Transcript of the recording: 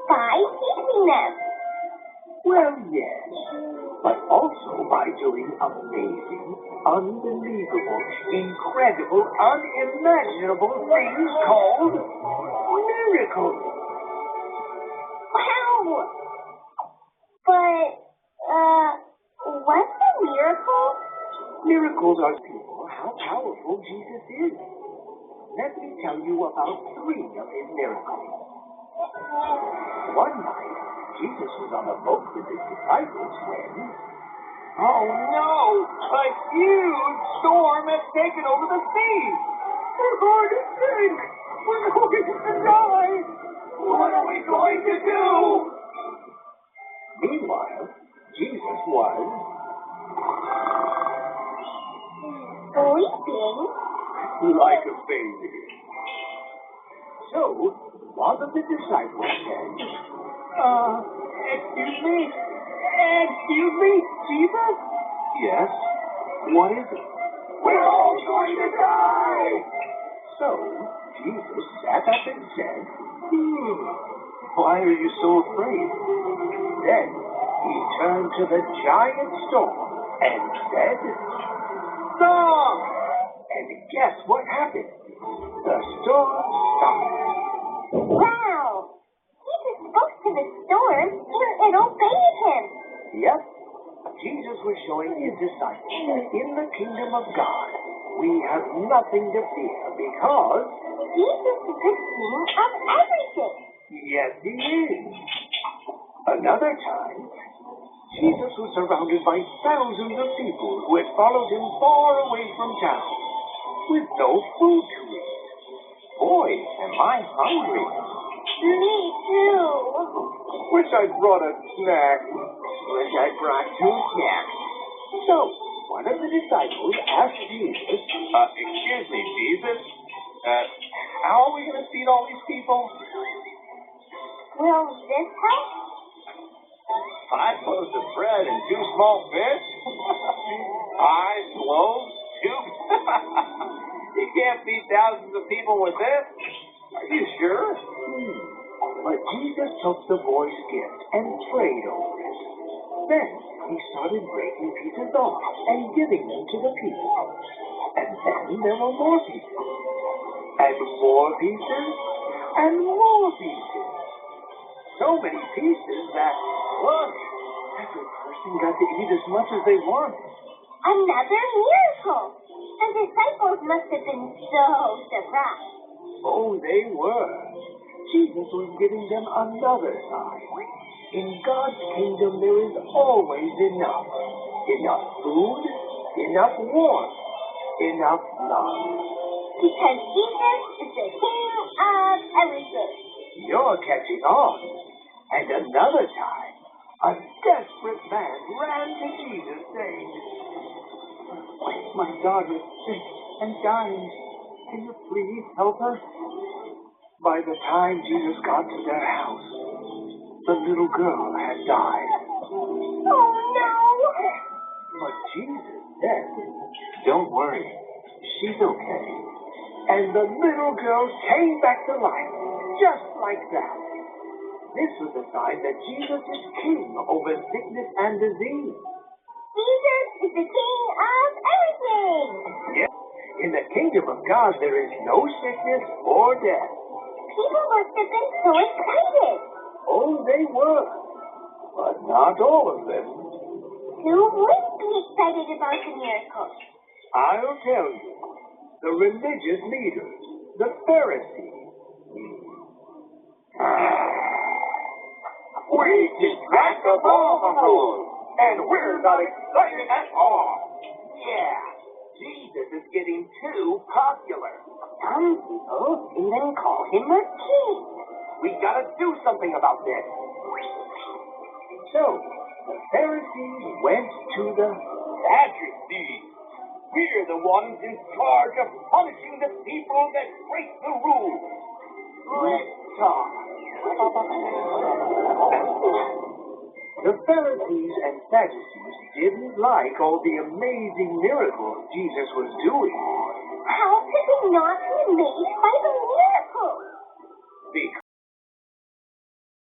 by teaching them. Well, yes, but also by doing amazing, unbelievable, incredible, unimaginable things called miracles. Wow! But, what's a miracle? Miracles are people how powerful Jesus is. Let me tell you about 3 of his miracles. One night, Jesus was on a boat with his disciples when... Oh no! A huge storm has taken over the sea! We're going to sink! We're going to die! What are we going to do? Meanwhile, Jesus was... sleeping? like a baby. So, one of the disciples said, Excuse me, Jesus? Yes? What is it? We're all going to die! So, Jesus sat up and said, why are you so afraid? Then, he turned to the giant storm and said, Stop! And guess what happened? The storm stopped. Wow! Jesus spoke to the storm and it obeyed him. Yep. Jesus was showing his disciples that in the kingdom of God, we have nothing to fear because... Jesus is the king of everything. Yes, he is. Another time, Jesus was surrounded by thousands of people who had followed him far away from town with no food to eat. Boy, am I hungry. Me too. Wish I brought a snack. Wish I brought 2 snacks. So, one of the disciples asked Jesus, excuse me, Jesus, how are we going to feed all these people? Will this help? 5 loaves of bread and 2 small fish? 5 loaves? 2? You can't feed thousands of people with this. Are you sure? But Jesus took the boy's gift and prayed over it. Then he started breaking pieces off and giving them to the people. And then there were more pieces. And more pieces. And more pieces. So many pieces that, look, every person got to eat as much as they wanted. Another miracle. The disciples must have been so surprised. Oh, they were. Jesus was giving them another sign. In God's kingdom, there is always enough. Enough food, enough warmth, enough love. Because Jesus is the king of everything. You're catching on. And another time, a desperate man ran to Jesus saying, My daughter is sick and dying. Can you please help her? By the time Jesus got to their house, the little girl had died. Oh, no! But Jesus said, Don't worry, she's okay. And the little girl came back to life, just like that. This was a sign that Jesus is king over sickness and disease. Jesus is the king of everything. Yes. In the kingdom of God, there is no sickness or death. People must have been so excited. Oh, they were. But not all of them. Who wouldn't be excited about the miracle? I'll tell you. The religious leaders, the Pharisees. We keep track of all the rules, and we're not excited at all. Yeah, Jesus is getting too popular. Some people even call him a king. We gotta do something about this. So, the Pharisees went to the Sadducees. We're the ones in charge of punishing the people that break the rules. Let's talk. The Pharisees and Sadducees didn't like all the amazing miracles Jesus was doing. How could they not be amazed by the miracle? Because